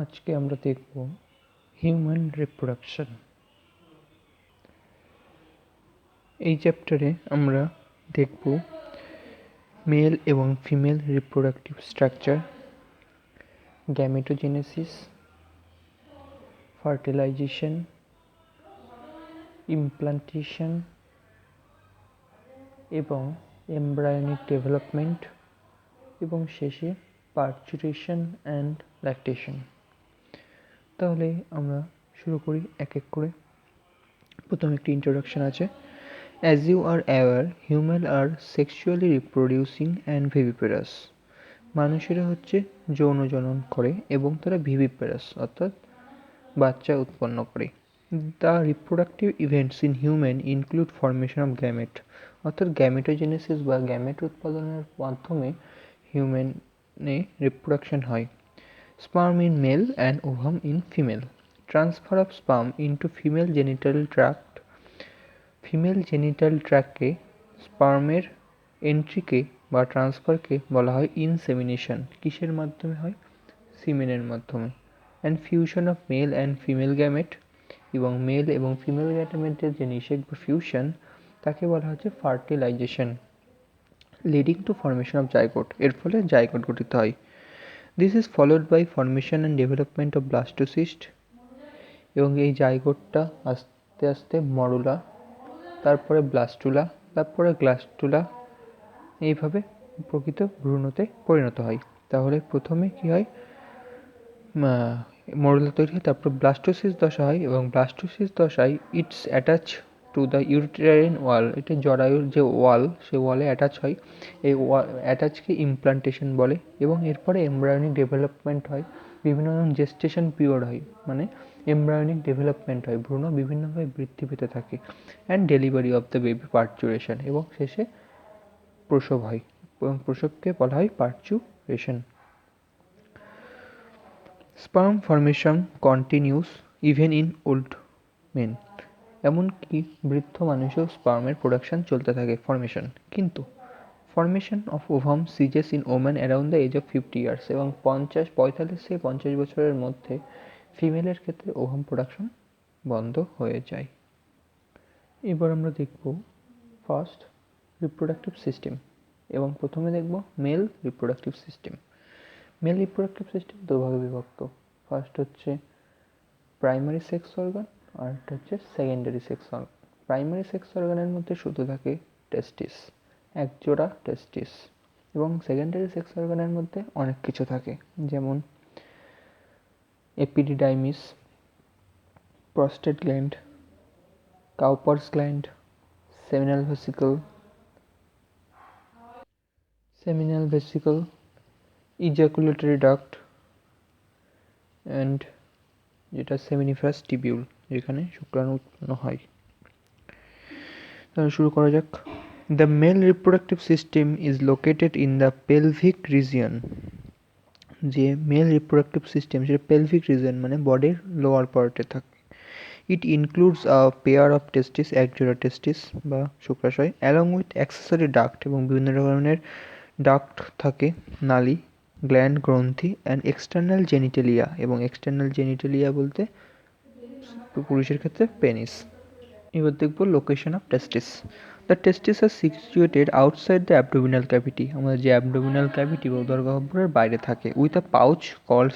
আজকে আমরা দেখব হিউম্যান রিপ্রোডাকশন। এই চ্যাপ্টারে আমরা দেখব মেল এবং female reproductive structure, gametogenesis, fertilisation, implantation এবং এমব্রায়োনিক ডেভেলপমেন্ট এবং শেষে পার্চুরেশন অ্যান্ড ল্যাকটেশন। তাহলে আমরা শুরু করি এক এক করে। প্রথমে একটি ইন্ট্রোডাকশন আছে। As you are aware, humans are sexually reproducing and viviparous. মানুষেরা হচ্ছে যৌন জনন করে এবং তারা ভিভিপারাস অর্থাৎ বাচ্চা উৎপন্ন করে। The reproductive events in human include formation of gamete, অর্থাৎ গ্যামেটোজেনেসিস বা গ্যামেট উৎপাদনের মাধ্যমে হিউম্যানে রিপ্রোডাকশন হয়। Sperm in male and ovum in female, transfer of sperm into female genital tract, female genital ট্র্যাক্টে স্পার্মের এন্ট্রিকে বা ট্রান্সফারকে বলা হয় ইনসেমিনেশন। কিসের মাধ্যমে হয়? সিমেনের মাধ্যমে। And fusion of male and female gamete, এবং মেল এবং ফিমেল গ্যামেটের যে নিষেক বা ফিউশন তাকে বলা হচ্ছে fertilisation, leading to formation of zygote, এর ফলে জাইগোট গঠিত হয়। This is followed by formation and development of blastocyst, এবং এই জাইগোটটা আস্তে আস্তে মরুলা, তারপরে ব্লাস্টুলা, তারপরে গ্লাস্টুলা, এইভাবে প্রকৃত ভ্রূণতে পরিণত হয়। তাহলে প্রথমে কি হয়? মরুলা তৈরি হয়, তারপর ব্লাস্টোসিস দশা হয়, এবং ব্লাস্টোসিস দশায় its attach to the uterine wall, এটা জরায়ুর যে ওয়াল সেই ওয়ালে অ্যাটাচ হয়। এই অ্যাটাচকে ইমপ্লান্টেশন বলে, এবং এরপরে এমব্রায়োনিক ডেভেলপমেন্ট হয়, বিভিন্ন ধরনের জেস্টেশন পিরিয়ড হয়, মানে এমব্রায়োনিক ডেভেলপমেন্ট হয়, ভ্রূণ বিভিন্নভাবে বৃদ্ধি পেতে থাকে, and delivery of the baby, parturition, এবং শেষে প্রসব হয়, এবং প্রসবকে বলা হয় parturition. Sperm formation continues even in old men, এমনকি বৃদ্ধ মানুষেও স্পার্মের প্রোডাকশন চলতে থাকে, ফর্মেশন। কিন্তু formation of ovum ceases in women around the age of 50 years, এবং 45 থেকে 50 বছরের মধ্যে ফিমেলের ক্ষেত্রে ওভাম প্রোডাকশন বন্ধ হয়ে যায়। এবার আমরা দেখব ফার্স্ট রিপ্রোডাক্টিভ সিস্টেম, এবং প্রথমে দেখব mail reproductive system. Mail reproductive system দুভাগে বিভক্ত। ফার্স্ট হচ্ছে প্রাইমারি সেক্স অর্গান, আর একটা হচ্ছে secondary sex organ. Primary sex অর্গানের মধ্যে শুধু থাকে টেস্টিস, এক জোড়া টেস্টিস, এবং সেকেন্ডারি সেক্স অর্গানের মধ্যে অনেক কিছু থাকে, যেমন epididymis, prostate gland, Cowper's gland, seminal vesicle, ejaculatory duct, and যেটা সেমিনিফারাস টিবিউল, যেখানে শুক্রাণু উৎপন্ন হয়। তাহলে শুরু করা যাক। The male reproductive system is located in the pelvic region. যে মেল রিপ্রোডাক্টিভ সিস্টেম সেটা পেলভিক রিজিয়ন মানে বডির লোয়ার পার্টে থাকে। It includes a pair of testis, এক জোড়া টেস্টিস বা শুক্রাশয়, অ্যালং উইথ অ্যাক্সেসরি ডাক্ট, এবং বিভিন্ন ধরনের ডাক্ট থাকে, নালী, গ্ল্যান্ড, গ্রন্থি, অ্যান্ড এক্সটার্নাল জেনিটেলিয়া, এবং এক্সটার্নাল জেনিটেলিয়া বলতে পুরুষের ক্ষেত্রে পেনিস। এবার দেখব location of testis. The testis are situated outside the abdominal cavity, আমাদের যে অ্যাবডোমিনাল ক্যাভিটি বা উদর গহ্বরের বাইরে থাকে, with a pouch call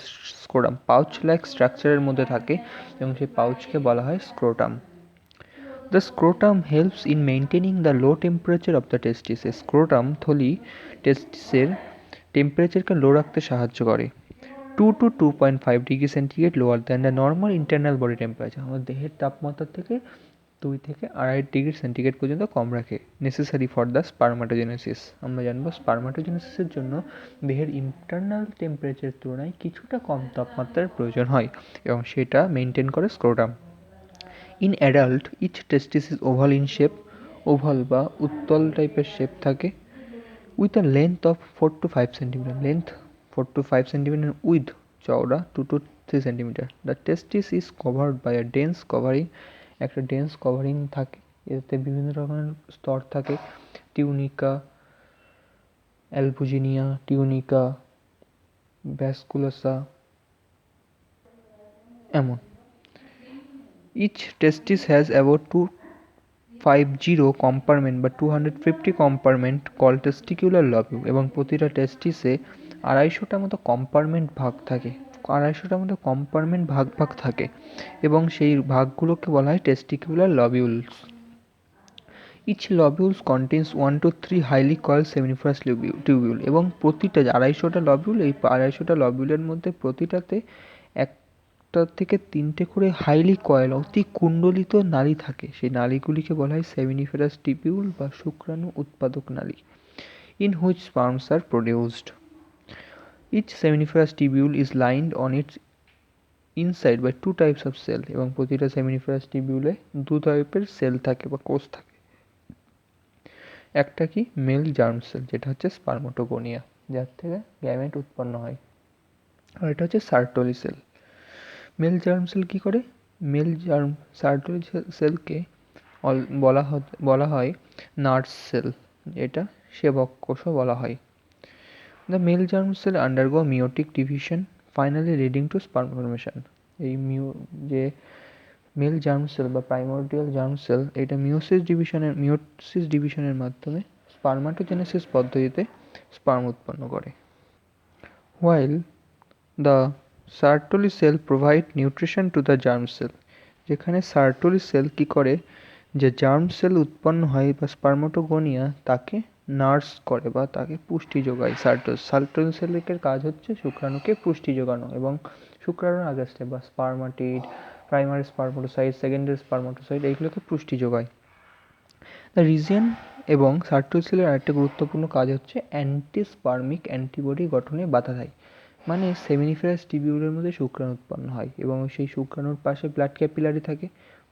scrotum, pouch like স্ট্রাকচারের মধ্যে থাকে, এবং সেই পাউচকে বলা হয় scrotum. The scrotum helps in maintaining the low temperature of the testis, scrotum থলি টেস্টিসের টেম্পারেচারকে লো রাখতে সাহায্য করে। 2 to 2.5 degree centigrade lower than the normal internal body temperature, আমাদের দেহের তাপমাত্রা থেকে 2 থেকে 2.5 ডিগ্রি সেন্টিগ্রেড পর্যন্ত কম রাখে। নেসেসারি ফর দ্য স্পার্মাটোজেনেসিস, আমরা জানবো স্পার্মাটোজেনেসিসের জন্য দেহের ইন্টারনাল টেম্পারেচারের তুলনায় কিছুটা কম তাপমাত্রার প্রয়োজন হয়, এবং সেটা মেনটেন করে scrotum. In adult each testis is oval in shape, oval বা উত্তল টাইপের শেপ থাকে, with a length of 4 to 5 centimetre, length 4 to 5 centimetre, with চওড়া 2 to 3 centimetre. The testis is covered by a dense covering, একটা dense covering থাকে, এতে বিভিন্ন রকমের স্তর থাকে, টিউনিকা, অ্যালবুজিনিয়া, টিউনিকা, ভ্যাসকুলাসা, এমন। Each testis has about 250 compartment বা 250 compartment called testicular lobule এবং প্রতিটা টেস্টিসে 250টা মতো কম্পার্টমেন্ট ভাগ থাকে, 250টার মতো কম্পার্টমেন্ট ভাগ থাকে এবং সেই ভাগগুলোকে বলা হয় testicular lobules. Each lobules contains 1 to 3 highly coiled seminiferous tubule এবং প্রতিটা 250টা লবিউল, এই 250টা লবিউলের মধ্যে প্রতিটাতে একটা থেকে 3টে করে হাইলি কয়েল অতি কুণ্ডলিত নালী থাকে। সেই নালীগুলিকে বলা হয় সেমিনিফেরাস টিবিউল বা শুক্রাণু উৎপাদক নালী। In which sperms are produced. Each seminiferous tubule is lined on its inside by two types of cell এবং প্রতিটা সেমিনিফেরাস টিবিউলে দু টাইপের সেল থাকে বা কোষ থাকে। একটা কি মেল জার্ম সেল, যেটা হচ্ছে স্পার্মাটোগোনিয়া, যার থেকে গ্যামেট উৎপন্ন হয়, আর এটা হচ্ছে Sertoli cell. Male germ cell কী করে? মেল জার্ম সার্টোলি সেলকে বলা হয় নার্স সেল, এটা সেবক কোষও বলা হয়। The male germ cell undergo meiotic division finally leading to sperm formation. এই যে মেল জার্ম সেল বা প্রাইমোর্ডিয়াল জার্ম সেল, এটা মিওসিস ডিভিশনের মাধ্যমে স্পার্মাটোজেনেসিস পদ্ধতিতে স্পার্ম উৎপন্ন করে। While the Sertoli cell provide nutrition to the germ cell, যেখানে সার্টোলি সেল কী করে, যে জার্ম সেল উৎপন্ন হয় বা স্পার্মাটোগোনিয়া তাকে নার্স করে বা তাকে পুষ্টি যোগায়। সার্টোলি সেলের কাজ হচ্ছে শুক্রাণুকে পুষ্টি যোগানো এবং শুক্রাণুর আগের স্টেপ বা spermatid, primary spermatocyte, secondary spermatocyte, এইগুলোকে পুষ্টি যোগায়। দ্য রিজিয়ন এবং সার্টোলি সেলের আরেকটা গুরুত্বপূর্ণ কাজ হচ্ছে অ্যান্টিস্পার্মিক অ্যান্টিবডি গঠনে বাধা দেয়। মানে সেমিনিফেরাস টিবিউলের মধ্যে শুক্রাণু উৎপন্ন হয় এবং সেই শুক্রাণুর পাশে ব্লাড ক্যাপিলারি থাকে,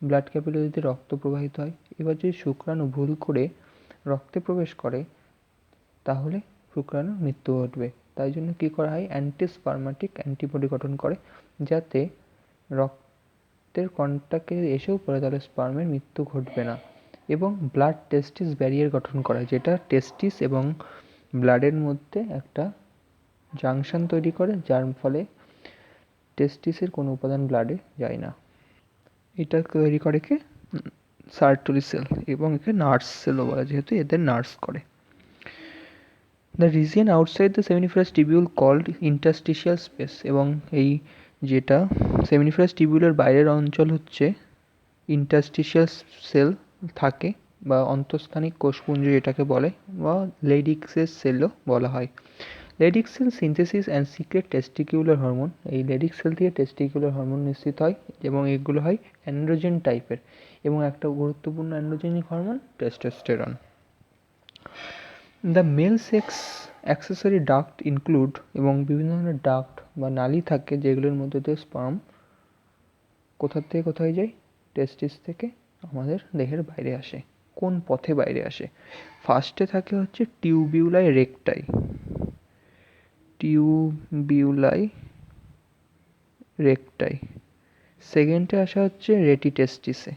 ব্লাড ক্যাপিলারিতে রক্ত প্রবাহিত হয়। এবার যদি শুক্রাণু ভুল করে রক্তে প্রবেশ করে তাহলে শুক্রাণুর মৃত্যু ঘটবে। তাই জন্য কী করা হয়, অ্যান্টিস্পার্মাটিক অ্যান্টিবডি গঠন করে, যাতে রক্তের কন্টাক্টে এসেও পড়ে তাহলে স্পার্মের মৃত্যু ঘটবে না। এবং ব্লাড টেস্টিস ব্যারিয়ার গঠন করে, যেটা টেস্টিস এবং ব্লাডের মধ্যে একটা জাংশন তৈরি করে, যার ফলে টেস্টিসের কোনো উপাদান ব্লাডে যায় না। এটা তৈরি করে কে? সার্টোলি সেল, এবং একে নার্স সেলও বলে যেহেতু এদের নার্স করে। The region outside the seminiferous tubule called interstitial space, এবং এই যেটা সেমিনিফেরাস টিবিউলের বাইরের অঞ্চল হচ্ছে ইন্টারস্টিশিয়াল সেল থাকে বা অন্তঃস্থানিক কোষপুঞ্জ এটাকে বলে, বা লেডিক্সের সেলও বলা হয়। Leydig cell synthesis and secrete testicular hormone, এই লেডিক সেল থেকে টেস্টিকিউলার হরমোন নিঃসৃত হয় এবং এগুলো হয় অ্যান্ড্রোজেন টাইপের, এবং একটা গুরুত্বপূর্ণ androgenic hormone testosterone. The mail sex accessory duct include, এবং বিভিন্ন ধরনের ডাক্ট বা নালী থাকে যেগুলোর মধ্যে দিয়ে স্পার্ম কোথার থেকে কোথায় যায়, টেস্টিস থেকে আমাদের দেহের বাইরে আসে। কোন পথে বাইরে আসে? ফার্স্টে থাকে হচ্ছে টিউবিউলাই রেকটাই, টিউবিউলাই রেকটাই। সেকেন্ডে আসা হচ্ছে রেটিটেস্টিসে,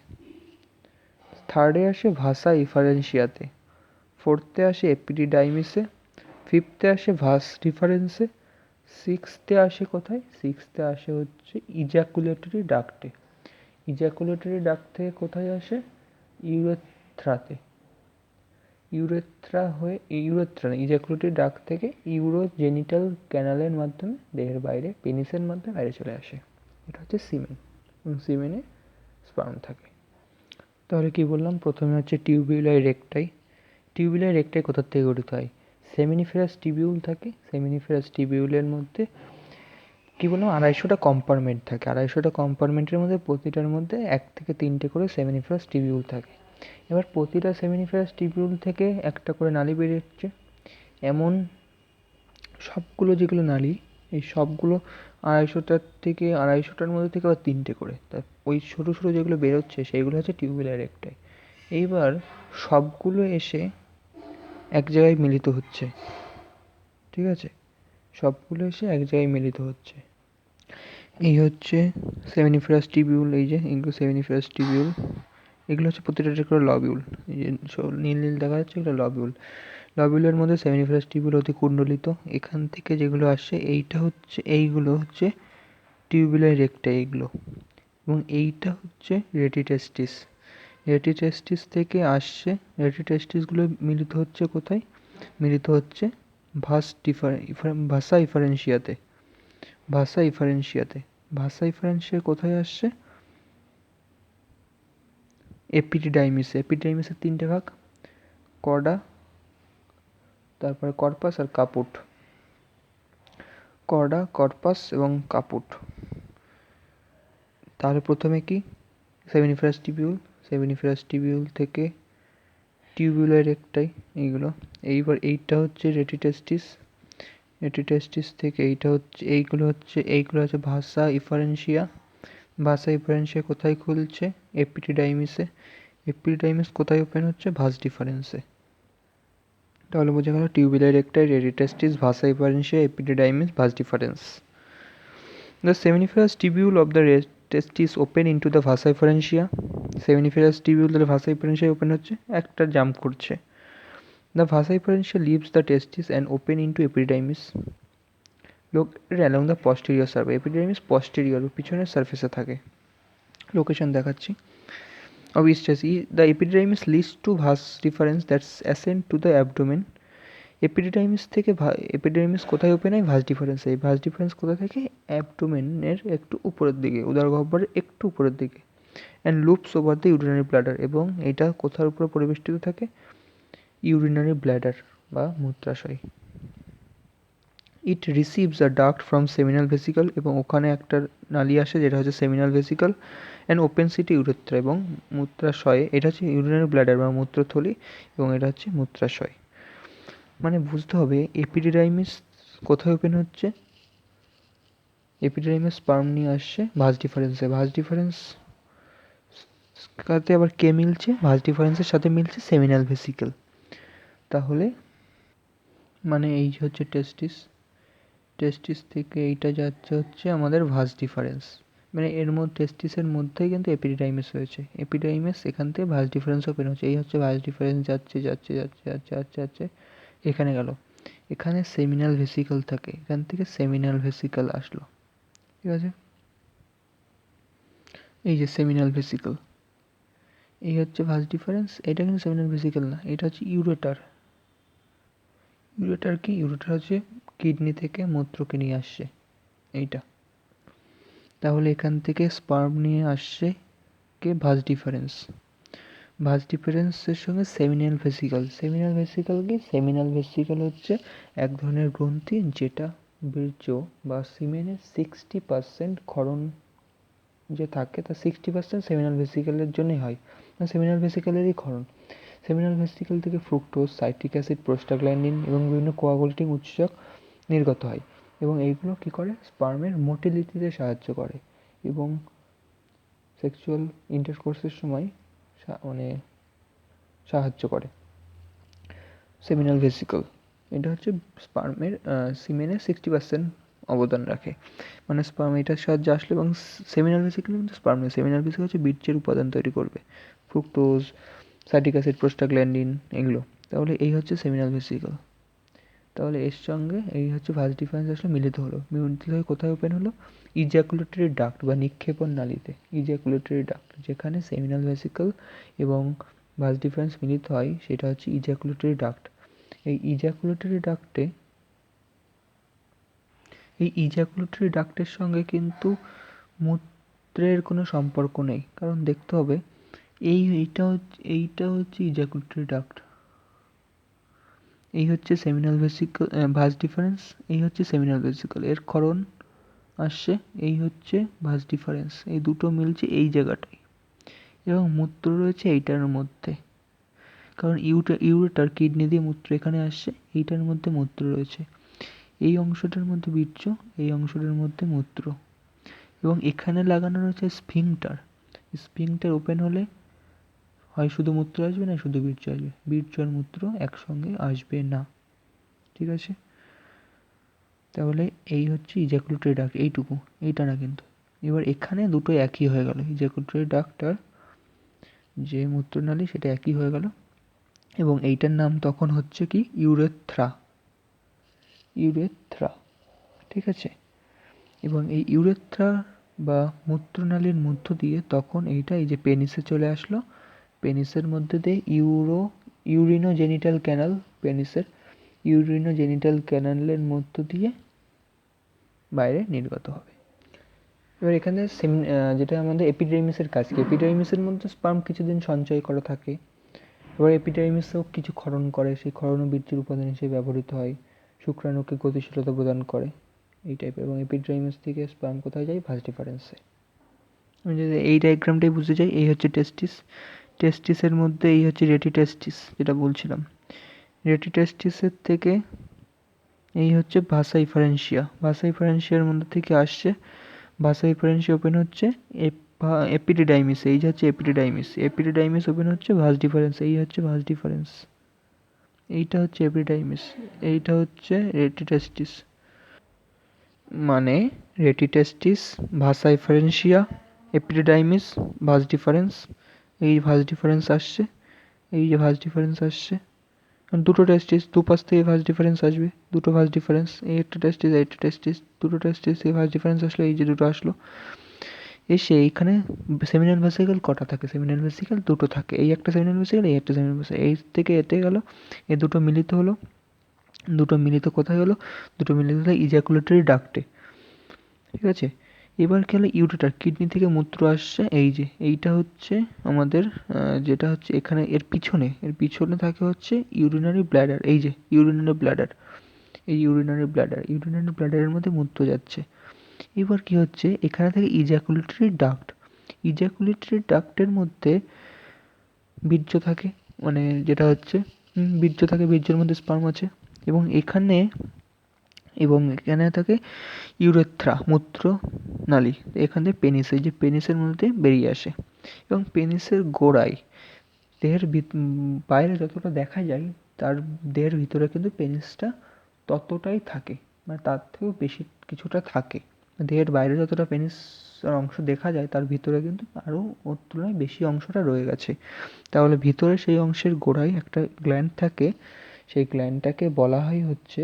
থার্ডে আসে ভাসা ইফারেন্সিয়াতে, ফোর্থে আসে এপিডিডাইমিসে, ফিফথে আসে ভাস রিফারেন্সে, সিক্সথে আসে কোথায়? সিক্সথে আসে হচ্ছে ইজাকুলেটরি ডাক্টে। ইজাকুলেটরি ডাক্ট থেকে কোথায় আসে? ইউরেথ্রাতে। ইজাকুলেটরি ডাক্ট থেকে ইউরোজেনিটাল ক্যানালের মাধ্যমে দেহের বাইরে পেনিসের মাধ্যমে বাইরে চলে আসে। এটা হচ্ছে সিমেন, এবং সিমেনে স্পার্ম থাকে। তাহলে কি বললাম? প্রথমে হচ্ছে টিউবিউলাই রেকটাই। টিউবিউলাই রেকটাই কোথার থেকে গঠিত হয়? সেমিনিফেরাস টিবিউল থাকে, সেমিনিফেরাস টিবিউলের মধ্যে কী বললাম, 250টা কম্পার্টমেন্ট থাকে। 250টা কম্পার্টমেন্টের মধ্যে প্রতিটার মধ্যে 1 থেকে 3টে করে সেমিনিফেরাস টিবিউল থাকে। এবার প্রতিটা সেমিনিফেরাস টিবিউল থেকে একটা করে নালী বেরোচ্ছে। এমন সবগুলো যেগুলো নালী, এই সবগুলো 250টার মধ্যে থেকে আবার 3টে করে, তা ওই ছোটো ছোটো যেগুলো বেরোচ্ছে সেইগুলো হচ্ছে টিউবুলার রেকটাই। এইবার সবগুলো এসে এক জায়গায় মিলিত হচ্ছে, ঠিক আছে? সবগুলো এসে এক জায়গায় মিলিত হচ্ছে। এই হচ্ছে সেমিনিফেরাস টিবিউল, এই যে এগুলো সেমিনিফেরাস টিবিউল, এগুলো হচ্ছে প্রতিটা করে লবিউল। এই যে নীল নীল দেখা যাচ্ছে এগুলো লবিউল। লবিউলের মধ্যে সেমিনিফেরাস টিবিউল অতি কুণ্ডলিত। এখান থেকে যেগুলো আসে এইগুলো হচ্ছে টিউবুলার রেক্টা এইগুলো, এবং এইটা হচ্ছে রেটিটেস্টিস। রেটিটেস্টিস থেকে আসছে, রেটিটেস্টিসগুলো মিলিত হচ্ছে কোথায়? মিলিত হচ্ছে ভাসা ইফারেন্সিয়াতে। ভাসা ইফারেন্সিয়াতে, ভাসা ইফারেন্সিয়া কোথায় আসছে? এপিডিডাইমিসে। এপিডিডাইমিসের তিনটে ভাগ, কর্ডা, তারপরে কর্পাস আর কাপুট। কর্ডা, কর্পাস এবং কাপুট। তাহলে প্রথমে কি? সেমিনিফেরাস টিবিউল, সেমিনিফেরাস টিবিউল থেকে টিউবুলার রেক্টাই এইগুলো। এইবার এইটা হচ্ছে রেটিটেস্টিস, রেটিটেস্টিস থেকে এইটা হচ্ছে, এইগুলো হচ্ছে ভাসা ইফারেন্সিয়া। ভাসা ইফারেন্সিয়া কোথায় খুলছে? এপিডিডাইমিসে। এপিডিডাইমিস কোথায় ওপেন হচ্ছে? ভাস ডিফারেন্সে। তাহলে বোঝা গেল tubular recti, rete testis, vasa efferentia, epididymis, vas deferens. The seminiferous tubule of the testis open into the vasa efferentia. Seminiferous tubule the vasa efferentia open হচ্ছে, একটা জাম্প করছে। The vasa efferentia leaves the testis and open into epididymis located along the posterior surface. Epididymis posterior, পিছনের সারফেসে থাকে। Location দেখাচ্ছি। of each testis. The epididymis leads to vas deferens that ascend to the abdomen. Epididymis থেকে epididymis কোথায় open হয়? Vas deferens. এই vas deferens কোথা থেকে? অ্যাবডোমেনের একটু উপরের দিকে, উদরগহ্বরের একটু উপরের দিকে। And loops over the urinary bladder, এবং এটা কোথার উপরে পরিবেষ্টিত থাকে? ইউরিনারি ব্লাডার বা মূত্রাশয়। It receives a duct from seminal vesicle, এবং ওখানে একটা নালী আসে যেটা হচ্ছে সেমিনাল ভেসিকল। অ্যান্ড ওপেন সিটি ইউরেথ্রা, এবং মূত্রাশয়ে, এটা হচ্ছে ইউরিনারি ব্লাডার বা মূত্রথলি, এবং এটা হচ্ছে মূত্রাশয়। মানে বুঝতে হবে এপিডিডাইমিস কোথায় ওপেন হচ্ছে? এপিডিডাইমিস স্পার্ম নিয়ে আসছে ভাস ডিফারেন্সে। ভাস ডিফারেন্স সাথে আবার কে মিলছে? ভাস ডিফারেন্সের সাথে মিলছে সেমিনাল ভেসিকল। তাহলে মানে এই হচ্ছে টেস্টিস, টেস্টিস থেকে এইটা যাচ্ছে হচ্ছে আমাদের ভাস ডিফারেন্স। মানে এর মধ্যে টেস্টিসের মধ্যেই কিন্তু এপিডিডাইমিস হয়েছে। এপিডিডাইমিস এখান থেকে ভাস ডিফারেন্স ওপেন হচ্ছে। এই হচ্ছে ভাস ডিফারেন্স, যাচ্ছে যাচ্ছে যাচ্ছে যাচ্ছে যাচ্ছে যাচ্ছে, এখানে গেল। এখানে সেমিনাল ভেসিকল থাকে, এখান থেকে সেমিনাল ভেসিকল আসলো। ঠিক আছে, এই যে সেমিনাল ভেসিকল, এই হচ্ছে ভাস ডিফারেন্স। এটা কিন্তু সেমিনাল ভেসিকল না, এটা হচ্ছে ইউরেটার। ইউরেটার কি? ইউরেটার হচ্ছে কিডনি থেকে মূত্রকে নিয়ে আসছে এইটা। তাহলে এখান থেকে স্পার্ম নিয়ে আসছে কে? Vas deferens. ভাস ডিফারেন্সের সঙ্গে সেমিনাল ভেসিকল। সেমিনাল ভেসিকল কি? সেমিনাল ভেসিকল হচ্ছে এক ধরনের গ্রন্থি যেটা বীর্য বা সিমেনের 60% ক্ষরণ যে থাকে, তার 60% সেমিনাল ভেসিকলের জন্যই হয়, সেমিনাল ভেসিকলেরই ক্ষরণ। সেমিনাল ভেসিকল থেকে ফ্রুক্টোজ, সাইট্রিক অ্যাসিড, প্রোস্টাগ্ল্যান্ডিন এবং বিভিন্ন কোয়াগুলেটিং উৎসেচক নির্গত হয়, এবং এইগুলো কী করে? স্পার্মের মোটিলিটিতে সাহায্য করে এবং সেক্সুয়াল ইন্টারকোর্সের সময় মানে সাহায্য করে। সেমিনাল ভেসিকল এটা হচ্ছে স্পার্মের সিমেনের 60% অবদান রাখে, মানে স্পার্ম এটার সাহায্যে আসলে, এবং সেমিনাল ভেসিকল কিন্তু স্পার্ম নেই। সেমিনাল ভেসিকল হচ্ছে বীর্যের উপাদান তৈরি করবে, ফ্রুক্টোজ, সাইট্রিক অ্যাসিড, প্রোস্টাগ্ল্যান্ডিন এগুলো। তাহলে এই হচ্ছে সেমিনাল ভেসিকল। তাহলে এর সঙ্গে এই হচ্ছে ভাস ডিফারেন্স আসলে মিলিত হলো। মিলিত হয়ে কোথায় ওপেন হলো? ইজাকুলেটরি ডাক্ট বা নিক্ষেপণ নালীতে। ইজাকুলেটরি ডাক্ট, যেখানে সেমিনাল ভেসিকল এবং ভাস ডিফারেন্স মিলিত হয়, সেটা হচ্ছে ইজাকুলেটরি ডাক্ট। এই ইজাকুলেটরি ডাক্টে, এই ইজাকুলেটরি ডাক্টের সঙ্গে কিন্তু মূত্রের কোনো সম্পর্ক নেই, কারণ দেখতে হবে এইটা হচ্ছে ইজাকুলেটরি ডাক্ট, এই হচ্ছে সেমিনাল ভেসিকল, ভাস ডিফারেন্স, এই হচ্ছে সেমিনাল ভেসিকল, এর ক্ষরণ আসছে, এই হচ্ছে ভাস ডিফারেন্স, এই দুটো মিলছে এই জায়গাটায়, এবং মূত্র রয়েছে এইটার মধ্যে, কারণ ইউরেটার কিডনি দিয়ে মূত্র এখানে আসছে, এইটার মধ্যে মূত্র রয়েছে, এই অংশটার মধ্যে বীর্য, এই অংশটার মধ্যে মূত্র, এবং এখানে লাগানো রয়েছে স্ফিংটার। স্ফিংটার ওপেন হলে হয় শুধু মূত্র আসবে, না শুধু বীর্য আসবে, বীর্য আর মূত্র একসঙ্গে আসবে না। ঠিক আছে, তাহলে এই হচ্ছে ইজাকুলেটরি ডাক্ট, এইটুকু, এইটা না কিন্তু। এবার এখানে দুটো একই হয়ে গেল, ইজাকুলেটরি ডাক্ট আর যে মূত্রনালী সেটা একই হয়ে গেল, এবং এইটার নাম তখন হচ্ছে কি? ইউরেথ্রা। ইউরেথ্রা, ঠিক আছে। এবং এই ইউরেথ্রা বা মূত্রনালীর মধ্য দিয়ে তখন এইটা এই যে পেনিসে চলে আসলো, পেনিসের মধ্যে দিয়ে ইউরিনোজেনিটাল ক্যানাল, পেনিসের ইউরিনোজেনিটাল ক্যানালের মধ্য দিয়ে বাইরে নির্গত হবে। এবার এখানে যেটা আমাদের এপিডার্মিসের কাজ কি, এপিডার্মিসের মধ্যে স্পার্ম কিছুদিন সঞ্চয় করা থাকে, এবার এপিডার্মিসও কিছু ক্ষরণ করে, সেই ক্ষরণও বীর্যের উপাদান হিসেবে ব্যবহৃত হয়, শুক্রাণুকে গতিশীলতা প্রদান করে এই টাইপের। এবং এপিডার্মিস থেকে স্পার্ম কোথায় যায়, ভাস ডিফারেন্সে। আমি যদি এই ডায়াগ্রামটাই বুঝতে চাই, এই হচ্ছে টেস্টিস, টেস্টিসের মধ্যে এই হচ্ছে রেটি টেস্টিস যেটা বলছিলাম, রেটি টেস্টিসের থেকে এই হচ্ছে ভাসা ইফারেন্সিয়া, ভাসা ইফারেন্সিয়ার মধ্যে থেকে আসছে, ভাসা ইফারেন্সিয়া ওপেন হচ্ছে এপিডিডাইমিস, এই যে হচ্ছে এপিডিডাইমিস, এপিডিডাইমিস ওপেন হচ্ছে ভাস ডিফারেন্স, এই হচ্ছে ভাস ডিফারেন্স, এইটা হচ্ছে এপিডিডাইমিস, এইটা হচ্ছে রেটিটেস্টিস। মানে রেটিটেস্টিস, vasa efferentia, epididymis, vas difference, এই ভাস ডিফারেন্স আসছে, এই যে ভাস ডিফারেন্স আসছে, দুটো টেস্টিস, দুপাশ থেকে ভাস ডিফারেন্স আসবে, দুটো ভাস ডিফারেন্স, এই একটা টেস্টিস, এই একটা টেস্টিস, দুটো টেস্টিস, এই ভাস ডিফারেন্স আসলো, এই যে দুটো আসলো, এসে এইখানে সেমিনাল ভেসিকল কটা থাকে, সেমিনাল ভেসিকল দুটো থাকে, এই একটা সেমিনাল ভেসিকল, এই একটা সেমিনাল ভেসিকল, এই থেকে এতে গেল, এই দুটো মিলিত হলো, দুটো মিলিত কোথায় হলো, দুটো মিলিত হলো ইজাকুলেটরি ডাক্টে, ঠিক আছে। এবার কি হলো, ইউরেটার, কিডনি থেকে মূত্র আসছে, এই যে এইটা হচ্ছে আমাদের যেটা হচ্ছে এখানে এর পিছনে থাকে হচ্ছে ইউরিনারি ব্ল্যাডার, এই যে ইউরিনারি ব্ল্যাডার, এই ইউরিনারি ব্ল্যাডার, ইউরিনারি ব্ল্যাডারের মধ্যে মূত্র যাচ্ছে। এবার কি হচ্ছে, এখানে থেকে ইজাকুলেটরি ডাক্ট, ইজাকুলেটরি ডাক্টের মধ্যে বীর্য থাকে, মানে যেটা হচ্ছে বীর্য থাকে, বীর্যের মধ্যে স্পার্ম আছে, এবং এখানে থাকে ইউরেথ্রা, মূত্র নালী, এখান থেকে পেনিস, এই যে পেনিসের মধ্যে বেরিয়ে আসে, এবং পেনিসের গোড়ায় দেহের বাইরে যতটা দেখা যায় তার দেহের ভিতরে কিন্তু পেনিসটা ততটাই থাকে, মানে তার থেকেও বেশি কিছুটা থাকে, দেহের বাইরে যতটা পেনিস অংশ দেখা যায় তার ভিতরে কিন্তু আরও ওর তুলনায় বেশি অংশটা রয়ে গেছে। তাহলে ভিতরে সেই অংশের গোড়ায় একটা গ্ল্যান্ড থাকে, সেই গ্ল্যান্ডটাকে বলা হয় হচ্ছে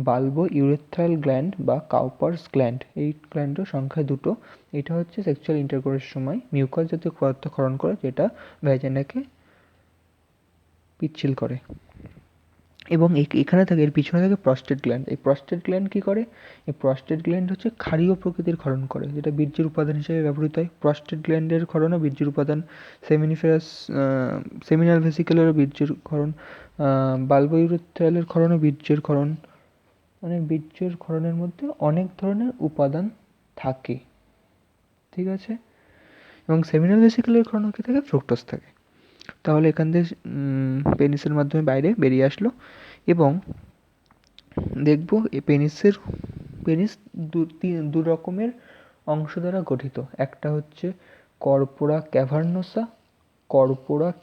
বাল্বো ইউরেথ্রাল গ্ল্যান্ড বা কাউপার্স গ্ল্যান্ড, এই গ্ল্যান্ডের সংখ্যা দুটো। এটা হচ্ছে সেক্সুয়াল ইন্টারকোর্সের সময় মিউকাস জাতীয় পদার্থ ক্ষরণ করে, যেটা ভ্যাজাইনাকে পিচ্ছিল করে। এবং এখানে থাকে, এর পিছনে থাকে প্রস্টেট গ্ল্যান্ড, এই প্রস্টেট গ্ল্যান্ড কী করে, এই প্রস্টেট গ্ল্যান্ড হচ্ছে ক্ষারীয় প্রকৃতির ক্ষরণ করে, যেটা বীর্যের উপাদান হিসেবে ব্যবহৃত হয়। প্রস্টেট গ্ল্যান্ডের ক্ষরণও বীর্যের উপাদান, সেমিনিফেরাস সেমিনাল ভেসিকেলেরও বীর্যের ক্ষরণ, বাল্বো ইউরেথ্রালের ক্ষরণও বীর্যের ক্ষরণ, মানে বীর্যের ক্ষরণের মধ্যে অনেক ধরনের উপাদান থাকে, ঠিক আছে। এবং সেমিনাল ভেসিকেলের ক্ষরণও কী থাকে, ফ্রুক্টোজ থাকে। তাহলে এখান থেকে পেনিসের মাধ্যমে বাইরে বেরিয়ে আসলো, এবং দেখবো এই পেনিস দু রকমের অংশ দ্বারা গঠিত, একটা হচ্ছে কর্পোরা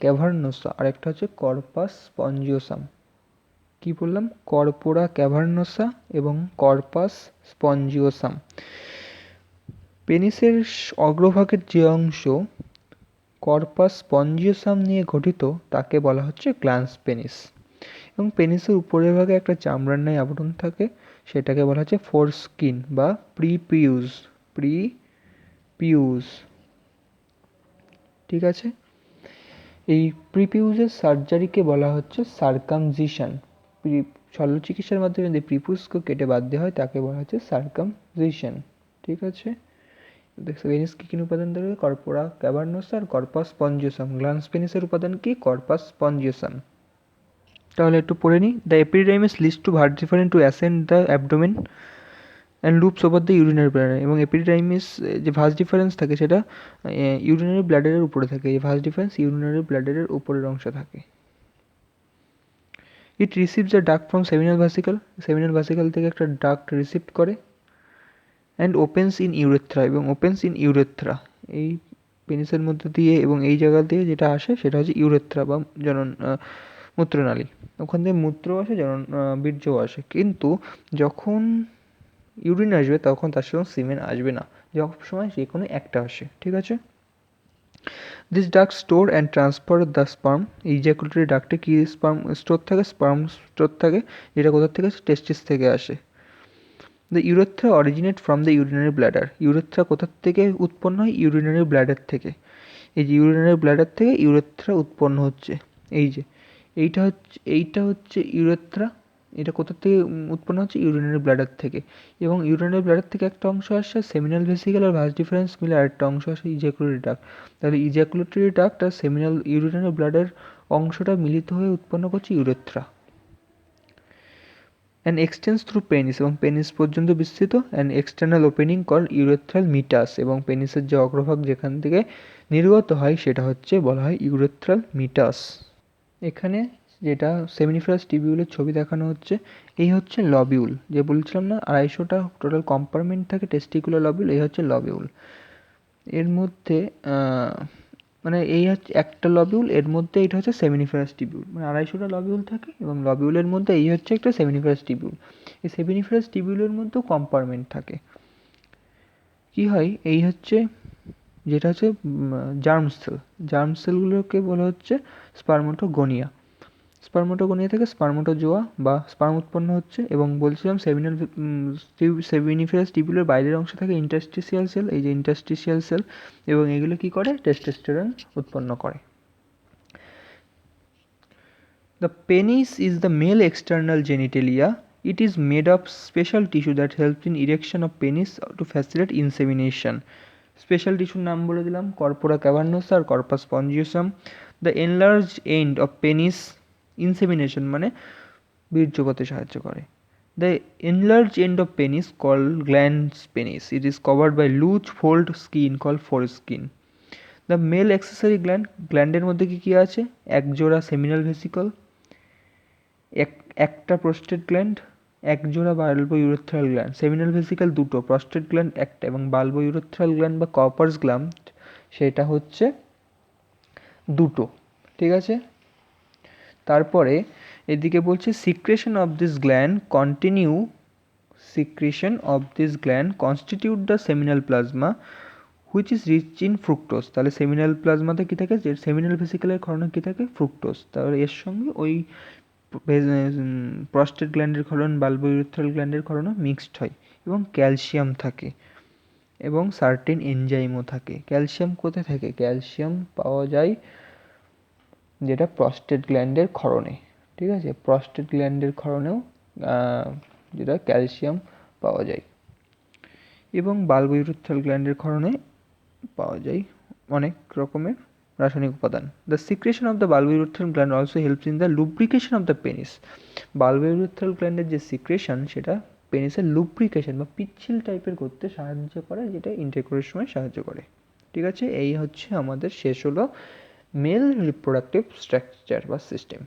ক্যাভার্নোসা, আর একটা হচ্ছে কর্পাস স্পঞ্জিওসাম। কি বললাম, কর্পোরা ক্যাভার্নোসা এবং কর্পাস স্পঞ্জিওসাম। পেনিসের অগ্রভাগের যে অংশ কর্পাস স্পঞ্জিওসাম নিয়ে গঠিত তাকে বলা হচ্ছে গ্ল্যান্স পেনিস, এবং পেনিসের উপরের ভাগে একটা চামড়ার ন্যায় আবরণ থাকে, সেটাকে বলা হচ্ছে ফোরস্কিন বা প্রিপিউজ, ঠিক আছে। এই প্রিপিউজের সার্জারিকে বলা হচ্ছে সার্কামজিশন, শল্য চিকিৎসার মাধ্যমে যদি প্রিপুসকে কেটে বাদ দেওয়া হয় তাকে বলা হচ্ছে সার্কামজিশন, ঠিক আছে। পেনিস কি কি উপাদান ধরবে, কর্পোরা ক্যাভার্নোসা আর কর্পাস স্পঞ্জিওসাম। গ্ল্যান্স পেনিসের উপাদান কি, কর্পাস স্পঞ্জিওসাম। তাহলে একটু পড়ে নিই। The epididymis leads to vas deferens to ascend the abdomen and loops over the urinary bladder, এবং এপিডিডাইমিস যে ভাস ডিফারেন্স থাকে সেটা ইউরিনারি ব্লাডারের উপরে থাকে, এই ভাস ডিফারেন্স ইউরিনারি ব্লাডারের উপরের অংশে থাকে। It receives the duct from seminal vesicle থেকে একটা ডাক্ট রিসিভ করে, অ্যান্ড ওপেন্স ইন ইউরেথ্রা, এবং ওপেন্স ইন ইউরেথ্রা, এই পেনিসের মধ্যে দিয়ে এবং এই জায়গা দিয়ে যেটা আসে সেটা হচ্ছে ইউরেথ্রা বা মূত্রনালী, ওখান থেকে মূত্র আসে, বীর্যও আসে, কিন্তু যখন ইউরিন আসবে তখন তার সঙ্গে সিমেন আসবে না, যখন সময় যে কোনো একটা আসে, ঠিক আছে। This duct store and transfer the sperm, ejaculatory ডাক্টে কি স্পার্ম স্টোর থাকে, স্পার্ম স্টোর থাকে, যেটা কোথার থেকে, টেস্টিস থেকে আসে। The urethra originate from the urinary bladder. Urethra কোথার থেকে উৎপন্ন হয়? ইউরিনারি ব্ল্যাডার থেকে। এই যে ইউরিনারি ব্ল্যাডার থেকে ইউরেথ্রা উৎপন্ন হচ্ছে। এই যে এইটা হচ্ছে ইউরেথ্রা। এটা কোথা থেকে উৎপন্ন হচ্ছে? ইউরিনারি ব্ল্যাডার থেকে। এবং ইউরিনারি ব্ল্যাডার থেকে একটা অংশ আসছে সেমিনাল ভেসিকেল আর ভাস ডিফারেন্স মিলে আরেকটা অংশ আসে ইজাকুলেটরি ডাক্ট। তাহলে ইজাকুলেটরি ডাক্ট আর সেমিনাল ইউরিনারি ব্ল্যাডার অংশটা মিলিত হয়ে উৎপন্ন করছে ইউরেথ্রা। অ্যান্ড এক্সটেন্স থ্রু পেনিস, এবং পেনিস পর্যন্ত বিস্তৃত। And external opening call urethral মিটাস, এবং পেনিসের যে অগ্রভাগ যেখান থেকে নির্গত হয় সেটা হচ্ছে বলা হয় ইউরেথ্রাল মিটাস। এখানে যেটা সেমিনিফেরাস টিবিউলের ছবি দেখানো হচ্ছে, এই হচ্ছে লবিউল। যে বলছিলাম না 250টা টোটাল কম্পার্টমেন্ট থাকে টেস্টিকুলার লবিউল, এই হচ্ছে লবিউল। এর মধ্যে মানে এই হচ্ছে একটা লবিউল, এর মধ্যে এটা হচ্ছে সেমিনিফেরাস টিবিউল। মানে 250টা লবিউল থাকে এবং লবিউলের মধ্যে এই হচ্ছে একটা সেমিনিফেরাস টিবিউল। এই সেমিনিফেরাস টিবিউলের মধ্যেও কম্পার্টমেন্ট থাকে। কি হয়? এই হচ্ছে যেটা হচ্ছে জার্ম সেল। জার্ম সেলগুলোকে বলা হচ্ছে স্পার্মাটোগোনিয়া। স্পার্মাটোগোনিয়া থেকে স্পার্মাটোজোয়া বা স্পার্ম উৎপন্ন হচ্ছে। এবং বলছিলাম সেমিনিফেরাস টিবিউলের বাইরের অংশে থাকে ইন্টারস্টিশিয়াল সেল, এই যে ইন্টারস্টিশিয়াল সেল, এবং এগুলো কি করে? টেস্টোস্টেরন উৎপন্ন করে। The penis is the male external genitalia. It is made of special tissue that helps in erection of penis to facilitate insemination. Special টিস্যুর নাম বলে দিলাম, কর্পোরা ক্যাভার্নোসা আর corpus spongiosum. The enlarge end of penis insemination মানে বীর্যপাতে সাহায্য করে। The enlarge end of penis call glans penis. It is covered by loose fold skin call foreskin. The male accessory gland, গ্ল্যান্ডের মধ্যে কী কী আছে? একজোড়া সেমিনাল ভেসিকল, একটা প্রোস্টেট গ্ল্যান্ড, একজোড়া bulbo urethral gland. Seminal vesicle দুটো, প্রস্টেট গ্ল্যান্ড একটা, এবং বাল্বো ইউরেথ্রাল গ্ল্যান্ড বা কপার্স গ্ল্যান্ড সেটা হচ্ছে দুটো। ঠিক আছে? তারপরে এদিকে বলছে secretion of this gland constitute the seminal plasma which is rich in fructose. তাহলে সেমিনাল প্লাজমাতে কী থাকে? যে সেমিনাল ভেসিকেলের ক্ষরণে কী থাকে? ফ্রুক্টোজ। তাহলে এর সঙ্গে ওই প্রস্টেট গ্ল্যান্ডের ক্ষরণ, বাল্বো ইউরেথ্রাল গ্ল্যান্ডের ক্ষরণও মিক্সড হয়। এবং ক্যালসিয়াম থাকে এবং সার্টেন এনজাইমও থাকে। ক্যালসিয়াম কোথায় থাকে? ক্যালসিয়াম পাওয়া যায় যেটা প্রস্টেট গ্ল্যান্ডের ক্ষরণে। ঠিক আছে? প্রস্টেট গ্ল্যান্ডের ক্ষরণেও যেটা ক্যালসিয়াম পাওয়া যায়, এবং বাল্বো ইউরেথ্রাল গ্ল্যান্ডের ক্ষরণে পাওয়া যায় অনেক রকমের রাসায়নিক উপাদান। The secretion of the bulbo urethral gland also helps in the lubrication of the penis. Bulbo urethral গ্ল্যান্ডের যে সিক্রেশন সেটা পেনিসের লুব্রিকেশন বা পিচ্ছিল টাইপের করতে সাহায্য করে, যেটা ইন্টারকোর্সের সময় সাহায্য করে। ঠিক আছে? এই হচ্ছে আমাদের শেষ হলো মেল রিপ্রোডাক্টিভ স্ট্রাকচার বা সিস্টেম।